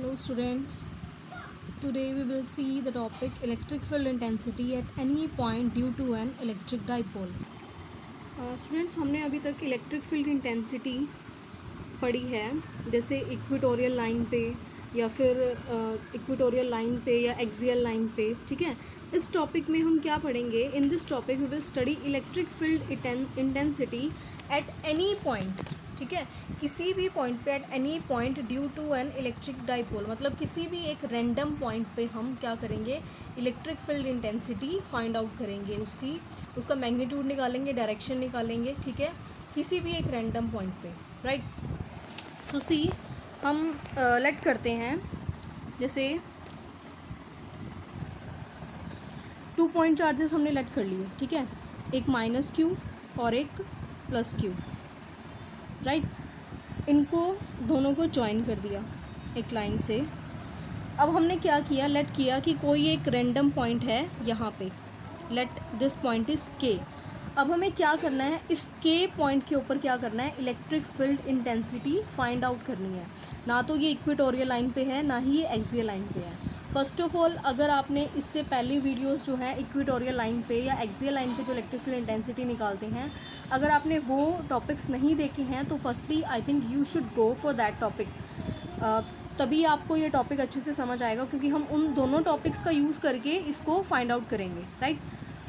Hello students, today we will see the topic electric field intensity at any point due to an electric dipole. Students, हमने अभी तक electric field intensity पढ़ी है, जैसे equatorial line पे या फिर इक्वेटोरियल लाइन पे या एक्सियल लाइन पे. ठीक है, इस टॉपिक में हम क्या पढ़ेंगे? In this topic we will study electric field intensity at any point. ठीक है, किसी भी पॉइंट पे, at any point due to an electric dipole, मतलब किसी भी एक रैंडम पॉइंट पे हम क्या करेंगे? Electric field intensity find out करेंगे, उसका मैग्नीट्यूड निकालेंगे, डायरेक्शन निकालेंगे. ठीक है, किसी भी एक रैंडम पॉइंट पे, राइट. सो सी, हम लेट करते हैं, जैसे 2 पॉइंट चार्जेस हमने लेट कर लिए. ठीक है, एक माइनस क्यू और एक प्लस क्यू, राइट. इनको दोनों को ज्वाइन कर दिया एक लाइन से. अब हमने क्या किया? लेट किया कि कोई एक रैंडम पॉइंट है यहाँ पे, लेट दिस पॉइंट इज़ के. अब हमें क्या करना है? इस के पॉइंट के ऊपर क्या करना है? Electric field intensity find out करनी है. ना तो ये इक्वेटोरियल लाइन पे है, ना ही ये एक्सियल लाइन पे है. फर्स्ट ऑफ ऑल, अगर आपने इससे पहले वीडियोस जो हैं इक्वेटोरियल लाइन पे या एक्सियल लाइन पे जो इलेक्ट्रिक फील्ड इंटेंसिटी निकालते हैं, अगर आपने वो टॉपिक्स नहीं देखे हैं तो firstly I think you should go for that topic. तभी आपको ये टॉपिक अच्छे से समझ आएगा, क्योंकि हम उन दोनों टॉपिक्स का यूज़ करके इसको फाइंड आउट करेंगे, राइट.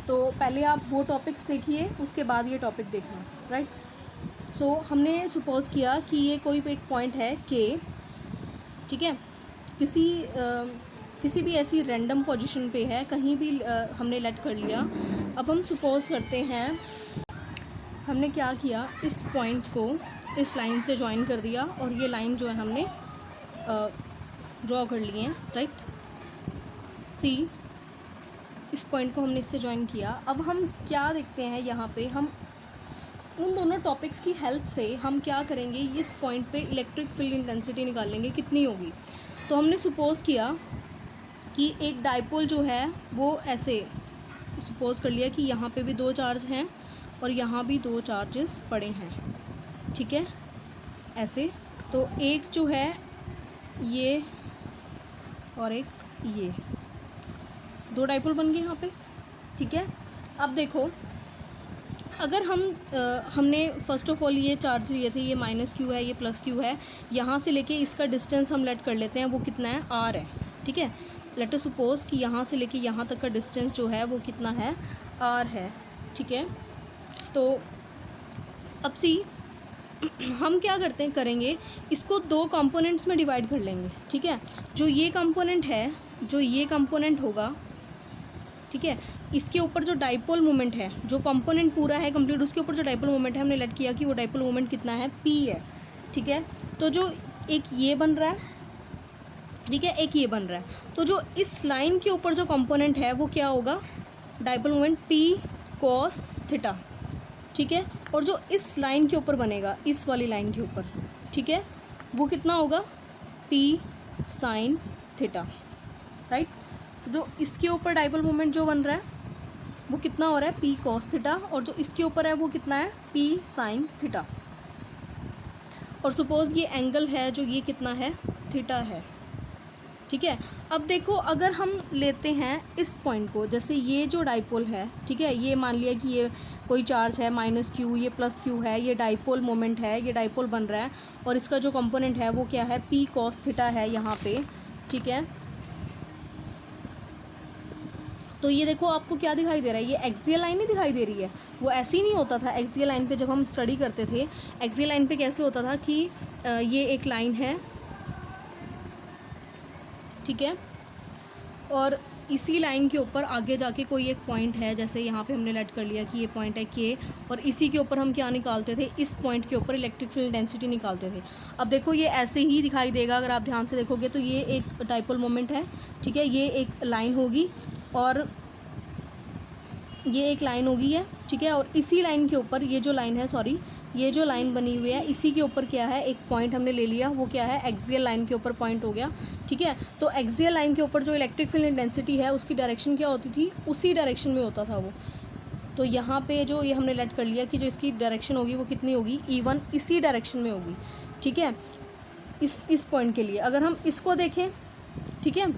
तो पहले आप वो टॉपिक्स देखिए, उसके बाद ये टॉपिक देखना, राइट. सो हमने सपोज़ किया कि ये कोई एक पॉइंट है के. ठीक है, किसी भी ऐसी रैंडम पोजीशन पे है, कहीं भी हमने लेट कर लिया. अब हम सपोज़ करते हैं, हमने क्या किया? इस पॉइंट को इस लाइन से ज्वाइन कर दिया और ये लाइन जो है हमने ड्रॉ कर लिए हैं, राइट. सी, इस पॉइंट को हमने इससे ज्वाइन किया. अब हम क्या देखते हैं यहाँ पे? हम उन दोनों टॉपिक्स की हेल्प से हम क्या करेंगे? इस पॉइंट पे इलेक्ट्रिक फील्ड इंटेंसिटी निकालेंगे, कितनी होगी. तो हमने सपोज़ किया कि एक डाइपोल जो है वो ऐसे सपोज़ कर लिया कि यहाँ पे भी 2 चार्ज हैं और यहाँ भी 2 चार्जेस पड़े हैं. ठीक है, ऐसे. तो एक जो है ये और एक ये, 2 डाइपोल बन गए यहाँ पे. ठीक है, अब देखो, अगर हमने फर्स्ट ऑफ ऑल ये चार्ज लिए थे, ये माइनस क्यू है, ये प्लस क्यू है. यहाँ से लेके इसका डिस्टेंस हम लेट कर लेते हैं, वो कितना है? आर है. ठीक है, लेट अस सपोज कि यहाँ से लेके यहाँ तक का डिस्टेंस जो है वो कितना है? आर है. ठीक है, तो अब सी, हम क्या करेंगे? इसको 2 कंपोनेंट्स में डिवाइड कर लेंगे. ठीक है, जो ये कंपोनेंट होगा, ठीक है, इसके ऊपर जो डाइपोल मोमेंट है, जो कंपोनेंट पूरा है कंप्लीट, उसके ऊपर जो डाइपोल मोमेंट है हमने लेट किया कि वो डाइपोल मोमेंट कितना है? पी है. ठीक है, तो जो एक ये बन रहा है, ठीक है, एक ये बन रहा है, तो जो इस लाइन के ऊपर जो कंपोनेंट है वो क्या होगा? Dipole moment P cos theta. ठीक है, और जो इस लाइन के ऊपर बनेगा, इस वाली लाइन के ऊपर, ठीक है, वो कितना होगा? P sine theta, right. जो इसके ऊपर डाइपोल मोमेंट जो बन रहा है वो कितना हो रहा है? P cos theta. और जो इसके ऊपर है वो कितना है? P sine theta. और सपोज़ ये एंगल है जो ये कितना है? थीटा है. ठीक है, अब देखो, अगर हम लेते हैं इस पॉइंट को, जैसे ये जो डाइपोल है, ठीक है, ये मान लिया कि ये कोई चार्ज है माइनस क्यू, ये प्लस क्यू है, ये डाइपोल मोमेंट है, ये डाइपोल बन रहा है, और इसका जो कंपोनेंट है वो क्या है? पी कॉस थीटा है यहाँ पे. ठीक है, तो ये देखो आपको क्या दिखाई दे रहा है? ये एक्सियल लाइन ही दिखाई दे रही है. वो ऐसे ही नहीं होता था एक्सियल लाइन पे. जब हम स्टडी करते थे एक्सियल लाइन पे कैसे होता था कि ये एक लाइन है, ठीक है, और इसी लाइन के ऊपर आगे जाके कोई एक पॉइंट है, जैसे यहाँ पे हमने लेट कर लिया कि ये पॉइंट है के, और इसी के ऊपर हम क्या निकालते थे? इस पॉइंट के ऊपर इलेक्ट्रिक फील्ड इंटेंसिटी निकालते थे. अब देखो, ये ऐसे ही दिखाई देगा. अगर आप ध्यान से देखोगे तो ये एक डाइपोल मोमेंट है. ठीक है, ये एक लाइन होगी और ये एक लाइन होगी है. ठीक है, और इसी लाइन के ऊपर ये जो लाइन है, सॉरी, ये जो लाइन बनी हुई है, इसी के ऊपर क्या है? एक पॉइंट हमने ले लिया, वो क्या है? एक्सियल लाइन के ऊपर पॉइंट हो गया. ठीक है, तो एक्सियल लाइन के ऊपर जो इलेक्ट्रिक फील्ड इंटेंसिटी है उसकी डायरेक्शन क्या होती थी? उसी डायरेक्शन में होता था वो. तो यहाँ पे जो ये हमने लेट कर लिया कि जो इसकी डायरेक्शन होगी वो कितनी होगी? E1 इसी डायरेक्शन में होगी. ठीक है, इस पॉइंट के लिए अगर हम इसको देखें, ठीक है,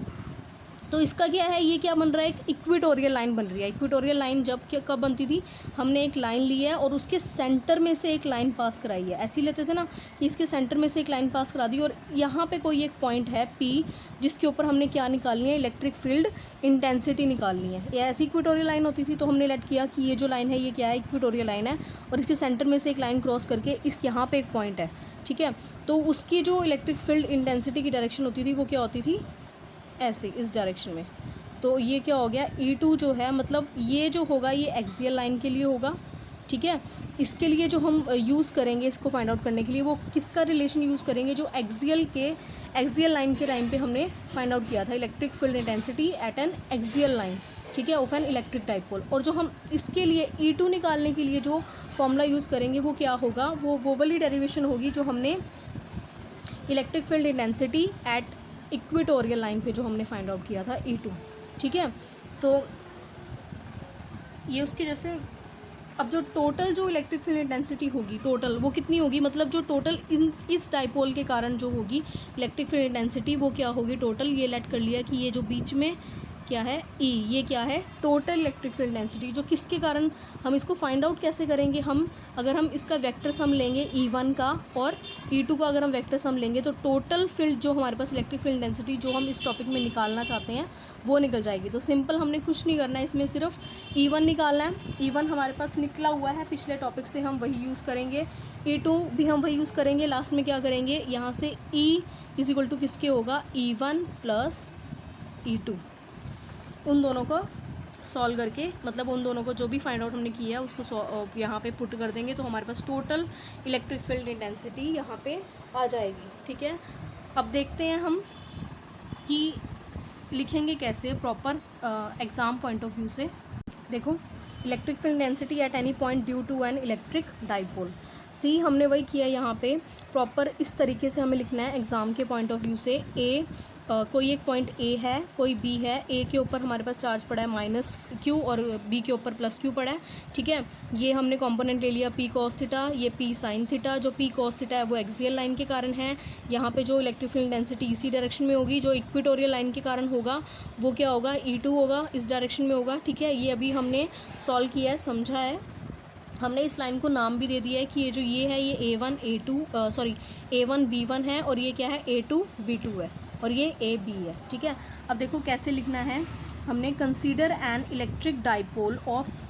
तो इसका क्या है, ये क्या बन रहा है, एक इक्वेटोरियल लाइन बन रही है। इक्वेटोरियल लाइन कब बनती थी, हमने एक लाइन ली है और उसके सेंटर में से एक लाइन पास कराई है। ऐसे ही लेते थे ना कि इसके सेंटर में से एक लाइन पास करा दी और यहाँ पे कोई एक पॉइंट है P, जिसके ऊपर हमने क्या निकालनी है, इलेक्ट्रिक फील्ड इंटेंसिटी निकालनी है। ये ऐसी इक्वेटोरियल लाइन होती थी तो हमने लेट किया कि ये जो लाइन है ये क्या है, इक्वेटोरियल लाइन है और इसके सेंटर में से एक लाइन क्रॉस करके इस यहाँ पे एक पॉइंट है, ठीक है। तो उसकी जो इलेक्ट्रिक फील्ड इंटेंसिटी की डायरेक्शन होती थी वो क्या होती थी, ऐसे इस डायरेक्शन में। तो ये क्या हो गया, E2 जो है, मतलब ये जो होगा ये एक्सियल लाइन के लिए होगा, ठीक है। इसके लिए जो हम यूज़ करेंगे इसको फाइंड आउट करने के लिए, वो किसका रिलेशन यूज़ करेंगे, जो एक्सियल लाइन के टाइम पे हमने फाइंड आउट किया था, electric field intensity eight N axial line, ठीक है, ऑफ एन इलेक्ट्रिक डाइपोल। और जो हम इसके लिए E2 निकालने के लिए जो फॉर्मूला यूज़ करेंगे वो क्या होगा, वो वाली डेरिवेशन होगी जो हमने electric field intensity at equatorial line पे जो हमने फाइंड आउट किया था E2, ठीक है। तो ये उसके जैसे, अब जो टोटल जो इलेक्ट्रिक फील्ड इंटेंसिटी होगी टोटल, वो कितनी होगी, मतलब जो टोटल इस डाइपोल के कारण जो होगी इलेक्ट्रिक फील्ड इंटेंसिटी वो क्या होगी टोटल, ये लेट कर लिया कि ये जो बीच में क्या है E, ये क्या है, टोटल इलेक्ट्रिक फील्ड इंटेंसिटी, जो किसके कारण, हम इसको फाइंड आउट कैसे करेंगे, हम अगर हम इसका वेक्टर सम लेंगे E1 का और E2 का अगर हम वेक्टर सम लेंगे तो टोटल फील्ड जो हमारे पास इलेक्ट्रिक फील्ड इंटेंसिटी जो हम इस टॉपिक में निकालना चाहते हैं वो निकल जाएगी। तो सिंपल, हमने कुछ नहीं करना है, इसमें सिर्फ E1 निकालना है। E1 हमारे पास निकला हुआ है पिछले टॉपिक से, हम वही यूज़ करेंगे। E2 भी हम वही यूज़ करेंगे। लास्ट में क्या करेंगे, यहाँ से E इज इक्वल टू किसके होगा, E1 प्लस E2, उन दोनों को सॉल्व करके, मतलब उन दोनों को जो भी फाइंड आउट हमने किया है उसको यहाँ पे पुट कर देंगे तो हमारे पास टोटल इलेक्ट्रिक फील्ड इंटेंसिटी यहाँ पे आ जाएगी, ठीक है। अब देखते हैं हम कि लिखेंगे कैसे proper exam point of view से। देखो, electric field intensity at any point due to an electric dipole, see हमने वही किया यहाँ पे प्रॉपर इस तरीके से हमें लिखना है एग्ज़ाम के पॉइंट ऑफ व्यू से। कोई एक पॉइंट A है, कोई B है, A के ऊपर हमारे पास चार्ज पड़ा है -Q और B के ऊपर +Q पड़ा है, ठीक है। ये हमने कंपोनेंट ले लिया P cos थीटा, ये P sin थीटा। जो P cos थीटा है वो एक्सियल लाइन के कारण है। यहाँ पे जो इलेक्ट्रिक फील्ड इंटेंसिटी इसी डायरेक्शन में होगी, जो इक्वेटोरियल लाइन के कारण होगा वो क्या होगा, E2 होगा, इस डायरेक्शन में होगा, ठीक है। ये अभी हमने सॉल्व किया है, समझा है। हमने इस लाइन को नाम भी दे दिया है कि ये जो ये है ये A1 B1 है और ये क्या है A2 B2 है और ये AB है, ठीक है। अब देखो कैसे लिखना है, हमने consider N electric dipole of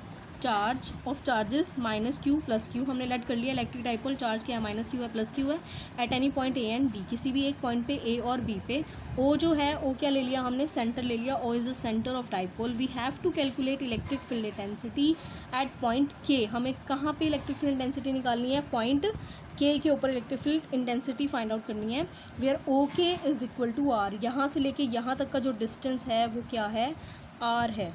charges -Q + Q, हमने लेट कर लिया इलेक्ट्रिक डाइपोल, चार्ज क्या है -Q है +Q है, eight any point A and B, किसी भी एक पॉइंट पे A और B पे। O जो है O क्या ले लिया हमने, सेंटर ले लिया, O is the centre of dipole. We have to calculate electric field intensity at point K, हमें कहाँ पे इलेक्ट्रिक फील्ड इंटेंसिटी निकालनी है, पॉइंट K के ऊपर electric field intensity find out करनी है। Where OK is equal to R, यहाँ से लेके यहाँ तक का जो डिस्टेंस है वो क्या है, R है।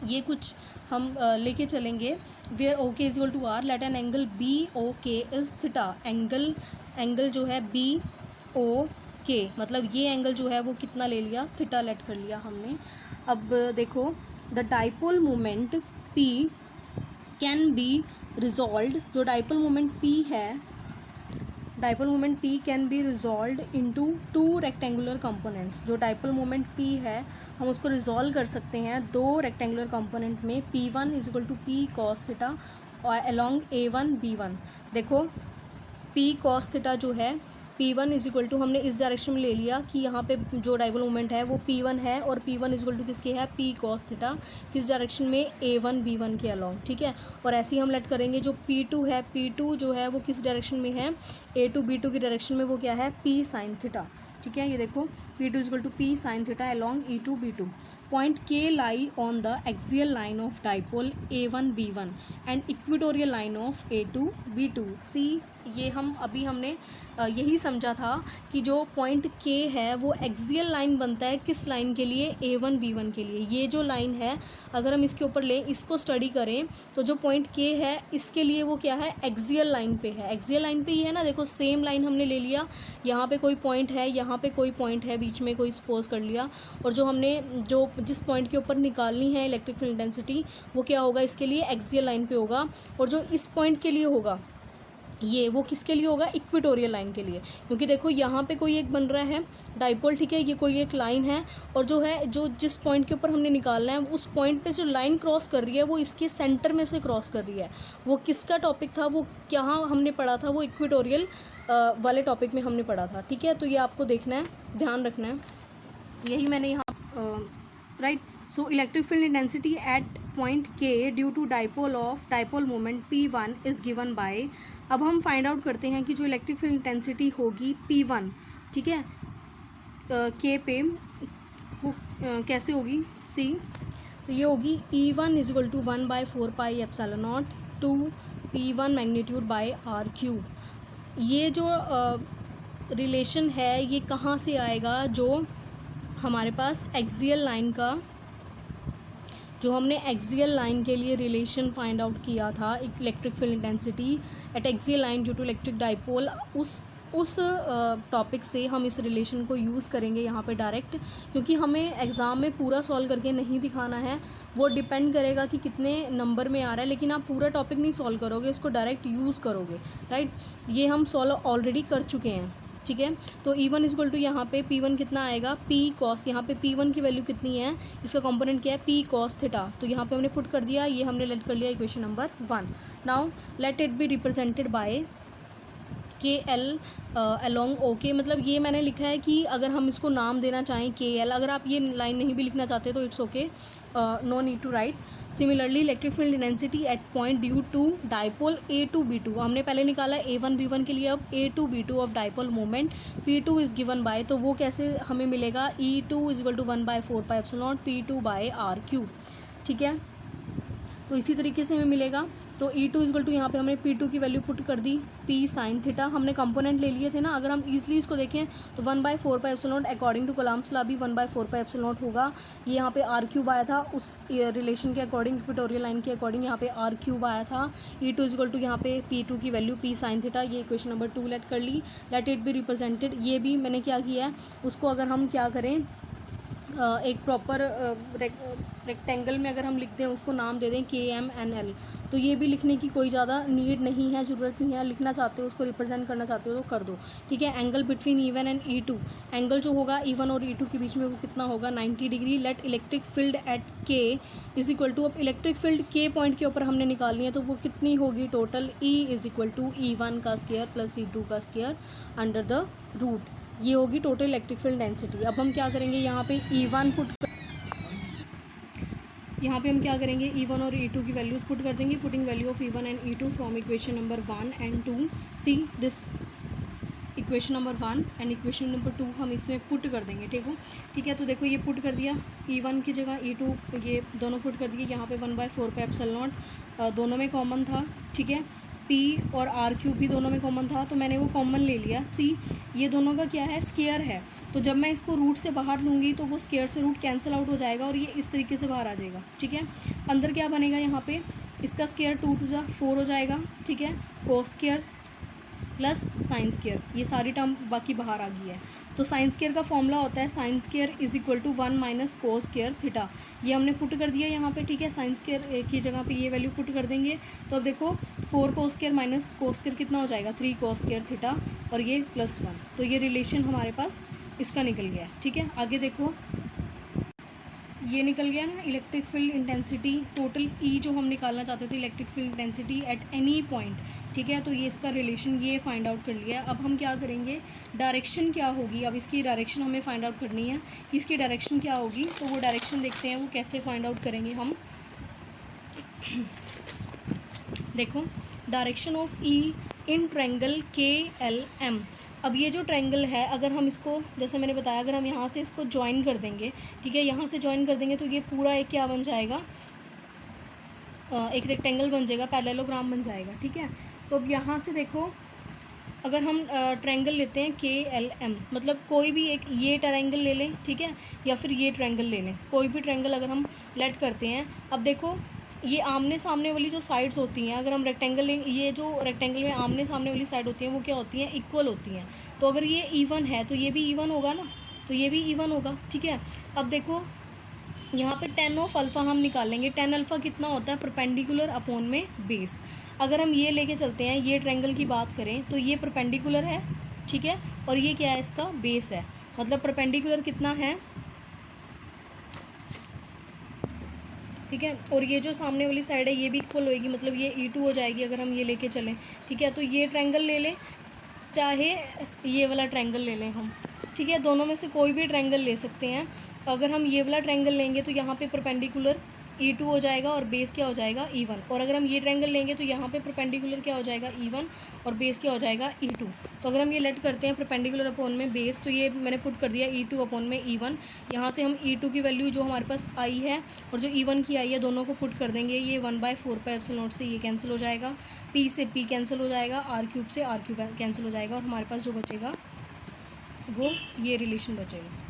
ये कुछ हम लेके चलेंगे। Where OK is equal to R, let an angle BOK is theta, angle जो है BOK, मतलब ये एंगल जो है वो कितना ले लिया, थीटा लेट कर लिया हमने। अब देखो, the dipole moment P can be resolved, जो डाइपोल मोमेंट P है, dipole moment P can be resolved into 2 rectangular components. जो डाइपोल मोमेंट P है हम उसको रिजॉल्व कर सकते हैं 2 रेक्टेंगुलर कंपोनेंट में, P1 is equal to P cos theta और अलॉन्ग A1 B1। देखो P cos थीटा जो है, P1 इज इक्वल टू, हमने इस डायरेक्शन में ले लिया कि यहाँ पे जो डाइपोल मोमेंट है वो P1 है और P1 इज इक्वल टू किसके है, P cos थीटा, किस डायरेक्शन में, A1 B1 के अलॉन्ग, ठीक है। और ऐसे ही हम लेट करेंगे जो P2 है, P2 जो है वो किस डायरेक्शन में है, A2 B2 की डायरेक्शन में, वो क्या है, P sin थीटा, ठीक है। ये देखो P2 is equal to P sin theta along E2 B2। Point K lie on the axial line of dipole A1 B1 and equatorial line of A2 B2। See, ये हमने यही समझा था कि जो पॉइंट K है वो एक्सियल लाइन बनता है किस लाइन के लिए, A1 B1 के लिए। ये जो लाइन है अगर हम इसके ऊपर लें, इसको स्टडी करें तो जो पॉइंट K है इसके लिए वो क्या है, एक्सियल लाइन पे है, एक्सियल लाइन पे ही है ना। देखो सेम लाइन हमने ले लिया, यहाँ पे कोई पॉइंट है, यहाँ पे कोई पॉइंट है, बीच में कोई सपोज कर लिया, और जो हमने जिस पॉइंट के ऊपर निकालनी है इलेक्ट्रिक फील्ड इंटेंसिटी वो क्या होगा, इसके लिए एक्सियल लाइन पे होगा। और जो इस पॉइंट के लिए होगा ये वो किसके लिए होगा, इक्वेटोरियल लाइन के लिए, क्योंकि देखो यहाँ पे कोई एक बन रहा है डाइपोल, ठीक है, ये कोई एक लाइन है, और जो है जो जिस पॉइंट के ऊपर हमने निकालना है उस पॉइंट पे जो लाइन क्रॉस कर रही है वो इसके सेंटर में से क्रॉस कर रही है। वो किसका टॉपिक था, वो क्या हमने पढ़ा था, वो इक्वेटोरियल वाले टॉपिक में हमने पढ़ा था, ठीक है। तो ये आपको देखना है, ध्यान रखना है, यही मैंने यहाँ right. So electric field intensity at point के due to dipole moment P1 is given by, अब हम फाइंड आउट करते हैं कि जो इलेक्ट्रिक फील्ड इंटेंसिटी होगी P1, ठीक है, के पे वो कैसे होगी, सी, तो ये होगी E1 is equal to 1/4πε0 two P1 magnitude by R3। ये जो रिलेशन है ये कहाँ से आएगा, जो हमारे पास एक्सियल लाइन का, जो हमने एक्सियल लाइन के लिए रिलेशन फाइंड आउट किया था, electric field intensity at axial line due to electric dipole, उस टॉपिक से हम इस रिलेशन को यूज़ करेंगे यहाँ पे डायरेक्ट, क्योंकि हमें एग्ज़ाम में पूरा सॉल्व करके नहीं दिखाना है, वो डिपेंड करेगा कि कितने नंबर में आ रहा है, लेकिन आप पूरा टॉपिक नहीं सॉल्व करोगे, इसको डायरेक्ट यूज़ करोगे, राइट। ये हम सॉल्व ऑलरेडी कर चुके हैं, ठीक है। तो E1 इक्वल टू यहाँ पे P1 कितना आएगा, P कॉस, यहाँ पे P1 की वैल्यू कितनी है, इसका कंपोनेंट क्या है, P कॉस थीटा, तो यहाँ पे हमने पुट कर दिया, ये हमने लेट कर लिया equation number 1। Now let it be represented by KL along okay, मतलब ये मैंने लिखा है कि अगर हम इसको नाम देना चाहें KL, अगर आप ये लाइन नहीं भी लिखना चाहते तो it's okay, no need to write. Similarly electric field intensity at point due to dipole A2B2, हमने पहले निकाला A1B1 के लिए, अब A2B2 of dipole moment P2 is given by, तो वो कैसे हमें मिलेगा, E2 is equal to 1/4πε0 P2/R3, ठीक है। तो इसी तरीके से हमें मिलेगा, तो E2 इक्वल टू यहाँ पे हमने P2 की वैल्यू पुट कर दी, P साइन थीटा, हमने कंपोनेंट ले लिए थे ना, अगर हम ईजिली इसको देखें तो 1/4πε0 अकॉर्डिंग टू कलाम्स लॉ भी 1/4πε0 होगा, ये यहाँ पे R³ आया था उस रिलेशन के अकॉर्डिंग, इक्वेटोरियल लाइन के अकॉर्डिंग यहाँ पे R³ आया था। E2 इक्वल टू यहाँ पे P2 की वैल्यू P साइन थीटा, ये इक्वेशन नंबर 2 लेट कर ली, लेट इट बी रिप्रेजेंटेड, ये भी मैंने क्या किया है, उसको अगर हम क्या करें, एक प्रॉपर रेक्टेंगल में अगर हम लिख दें, उसको नाम दे दें KMNL, तो ये भी लिखने की कोई ज़्यादा नीड नहीं है, ज़रूरत नहीं है, लिखना चाहते हो उसको रिप्रेजेंट करना चाहते हो तो कर दो, ठीक है। Angle between E1 and E2, angle जो होगा E1 और E2 के बीच में वो कितना होगा, 90 degree. Let electric field at K is equal to, अब इलेक्ट्रिक फील्ड K पॉइंट के ऊपर हमने निकालनी है, तो वो कितनी होगी total, E is equal to E1 का स्क्वायर प्लस E2 का स्क्वायर अंडर द रूट, ये होगी टोटल इलेक्ट्रिक फील्ड डेंसिटी। अब हम क्या करेंगे, यहाँ पे E1 यहाँ पे हम क्या करेंगे, E1 और E2 की वैल्यूज़ पुट कर देंगे, putting value of E1 and E2 from equation number 1 and 2, see this equation number 1 and equation number 2 हम इसमें पुट कर देंगे, ठीक है। तो देखो ये पुट कर दिया, E1 की जगह E2 ये दोनों पुट कर दिए, यहाँ पे 1/4πε0 दोनों में कॉमन था, ठीक है। P और R³ भी दोनों में कॉमन था, तो मैंने वो कॉमन ले लिया। सी ये दोनों का क्या है, स्क्वायर है, तो जब मैं इसको रूट से बाहर लूँगी तो वो स्क्वायर से रूट कैंसिल आउट हो जाएगा और ये इस तरीके से बाहर आ जाएगा, ठीक है। अंदर क्या बनेगा, यहाँ पे इसका स्क्वायर 2 to 4 हो जाएगा, ठीक है, cos square plus sine square, ये सारी टर्म बाकी बाहर आ गई है। तो साइन स्क्वायर का फॉर्मूला होता है sine square is equal to 1 minus cos square theta, ये हमने पुट कर दिया यहाँ पे, ठीक है। साइन स्क्वायर की जगह पे ये वैल्यू पुट कर देंगे, तो अब देखो 4 cos square minus cos square कितना हो जाएगा, 3 कोस स्क्वायर थीटा, और ये +1, तो ये रिलेशन हमारे पास इसका निकल गया है, ठीक है। आगे देखो ये निकल गया ना, electric field intensity total E जो हम निकालना चाहते थे, electric field intensity at any point, ठीक है। तो ये इसका रिलेशन ये फाइंड आउट कर लिया है। अब हम क्या करेंगे, डायरेक्शन क्या होगी, अब इसकी डायरेक्शन हमें फाइंड आउट करनी है कि इसकी डायरेक्शन क्या होगी, तो वो डायरेक्शन देखते हैं वो कैसे फाइंड आउट करेंगे हम। देखो direction of E in triangle KLM, अब ये जो ट्रायंगल है अगर हम इसको, जैसे मैंने बताया, अगर हम यहाँ से इसको ज्वाइन कर देंगे, ठीक है, यहाँ से ज्वाइन कर देंगे तो ये पूरा एक क्या बन जाएगा, एक रेक्टेंगल बन जाएगा, पैरेललोग्राम बन जाएगा, ठीक है। तो अब यहाँ से देखो, अगर हम ट्रायंगल लेते हैं KLM, मतलब कोई भी एक ये ट्रायंगल ले लें, ठीक है, या फिर ये ट्रायंगल ले लें, कोई भी ट्रायंगल अगर हम लेट करते हैं। अब देखो ये आमने सामने वाली जो साइड्स होती हैं, अगर हम रेक्टेंगल लेंगे, ये जो रेक्टेंगल में आमने सामने वाली साइड होती हैं वो क्या होती हैं, इक्वल होती हैं। तो अगर ये E1 है तो ये भी E1 होगा ना, तो ये भी E1 होगा, ठीक है। अब देखो यहाँ पे टेन ऑफ अल्फ़ा हम निकालेंगे। टेन अल्फ़ा कितना होता है, परपेंडिकुलर अपॉन में बेस। अगर हम ये लेके चलते हैं, ये ट्रायंगल की बात करें तो ये परपेंडिकुलर है, ठीक है, और ये क्या है, इसका बेस है। मतलब परपेंडिकुलर कितना है, ठीक है, और ये जो सामने वाली साइड है ये भी इक्वल होएगी, मतलब ये E2 हो जाएगी अगर हम ये लेके चलें, ठीक है। तो ये ट्रायंगल ले लें, चाहे ये वाला ट्रायंगल ले लें हम, ठीक है, दोनों में से कोई भी ट्रायंगल ले सकते हैं। अगर हम ये वाला ट्रायंगल लेंगे तो यहाँ पे परपेंडिकुलर E2 हो जाएगा और बेस क्या हो जाएगा, E1। और अगर हम ये ट्रायंगल लेंगे तो यहाँ पे परपेंडिकुलर क्या हो जाएगा, E1, और बेस क्या हो जाएगा, E2। तो अगर हम ये लेट करते हैं परपेंडिकुलर अपॉन में बेस, तो ये मैंने पुट कर दिया E2 अपॉन में E1। यहाँ से हम E2 की वैल्यू जो हमारे पास आई है और जो E1 की आई है, दोनों को पुट कर देंगे। ये 1/4πε0 से ये कैंसिल हो जाएगा, P से P कैंसिल हो जाएगा, R³ से R³ कैंसिल हो जाएगा, और हमारे पास जो बचेगा वो ये रिलेशन बचेगा।